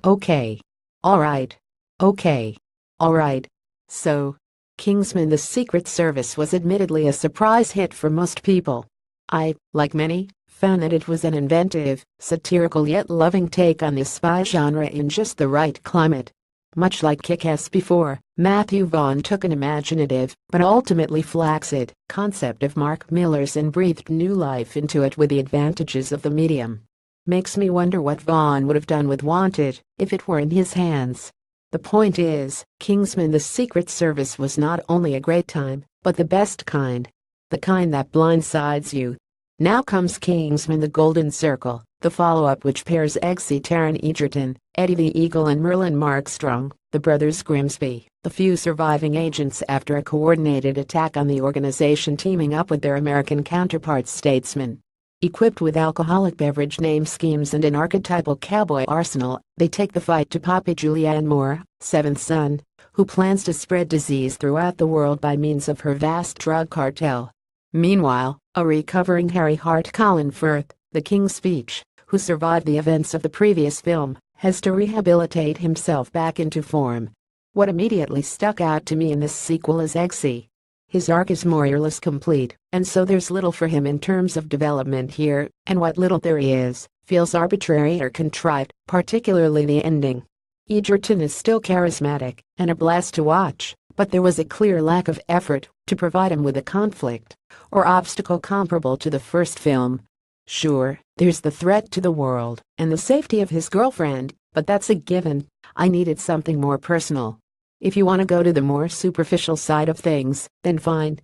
Okay. Alright. Okay. Alright. So, Kingsman The Secret Service was admittedly a surprise hit for most people. I, like many, found that it was an inventive, satirical yet loving take on the spy genre in just the right climate. Much like Kick-Ass before, Matthew Vaughn took an imaginative, but ultimately flaccid, concept of Mark Miller's and breathed new life into it with the advantages of the medium. Makes me wonder what Vaughn would have done with Wanted if it were in his hands. The point is, Kingsman The Secret Service was not only a great time, but the best kind. The kind that blindsides you. Now comes Kingsman The Golden Circle, the follow-up which pairs Eggsy Taron Egerton, Eddie the Eagle and Merlin Markstrong, the brothers Grimsby, the few surviving agents after a coordinated attack on the organization teaming up with their American counterparts statesmen. Equipped with alcoholic beverage name schemes and an archetypal cowboy arsenal, they take the fight to Poppy Julianne Moore, seventh son, who plans to spread disease throughout the world by means of her vast drug cartel. Meanwhile, a recovering Harry Hart Colin Firth, the King's Speech, who survived the events of the previous film, has to rehabilitate himself back into form. What immediately stuck out to me in this sequel is Eggsy. His arc is more or less complete, and so there's little for him in terms of development here, and what little there is, feels arbitrary or contrived, particularly the ending. Egerton is still charismatic and a blast to watch, but there was a clear lack of effort to provide him with a conflict or obstacle comparable to the first film. Sure, there's the threat to the world and the safety of his girlfriend, but that's a given. I needed something more personal. If you want to go to the more superficial side of things, then fine.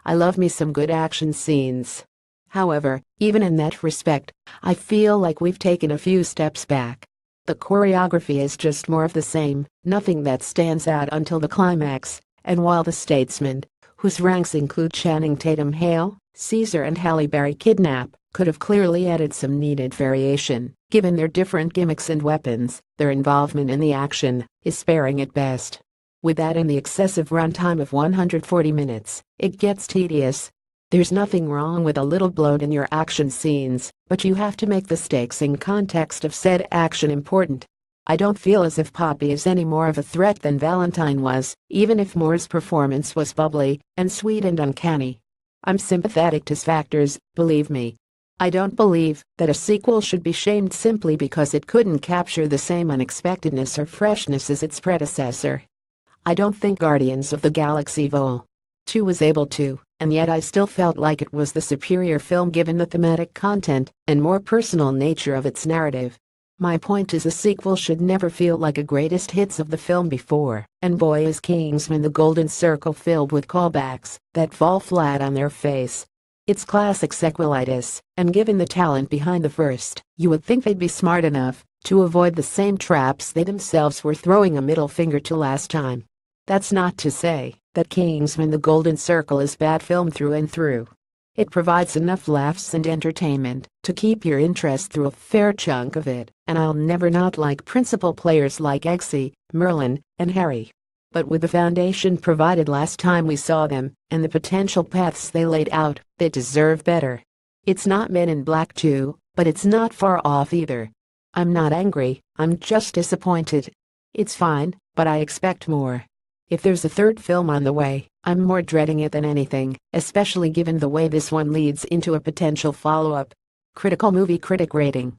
I love me some good action scenes. However, even in that respect, I feel like we've taken a few steps back. The choreography is just more of the same, nothing that stands out until the climax, and while the statesmen, whose ranks include Channing Tatum-Hale, Caesar and Halle Berry kidnap, could have clearly added some needed variation, given their different gimmicks and weapons, their involvement in the action is sparing at best. With that and the excessive runtime of 140 minutes, it gets tedious. There's nothing wrong with a little bloat in your action scenes, but you have to make the stakes in context of said action important. I don't feel as if Poppy is any more of a threat than Valentine was, even if Moore's performance was bubbly and sweet and uncanny. I'm sympathetic to factors, believe me. I don't believe that a sequel should be shamed simply because it couldn't capture the same unexpectedness or freshness as its predecessor. I don't think Guardians of the Galaxy Vol. 2 was able to, and yet I still felt like it was the superior film given the thematic content and more personal nature of its narrative. My point is a sequel should never feel like a greatest hits of the film before, and boy is Kingsman The Golden Circle filled with callbacks that fall flat on their face. It's classic sequelitis, and given the talent behind the first, you would think they'd be smart enough to avoid the same traps they themselves were throwing a middle finger to last time. That's not to say that Kingsman The Golden Circle is bad film through and through. It provides enough laughs and entertainment to keep your interest through a fair chunk of it, and I'll never not like principal players like Eggsy, Merlin, and Harry. But with the foundation provided last time we saw them, and the potential paths they laid out, they deserve better. It's not Men in Black 2, but it's not far off either. I'm not angry, I'm just disappointed. It's fine, but I expect more. If there's a third film on the way, I'm more dreading it than anything, especially given the way this one leads into a potential follow-up. Critical Movie Critic Rating.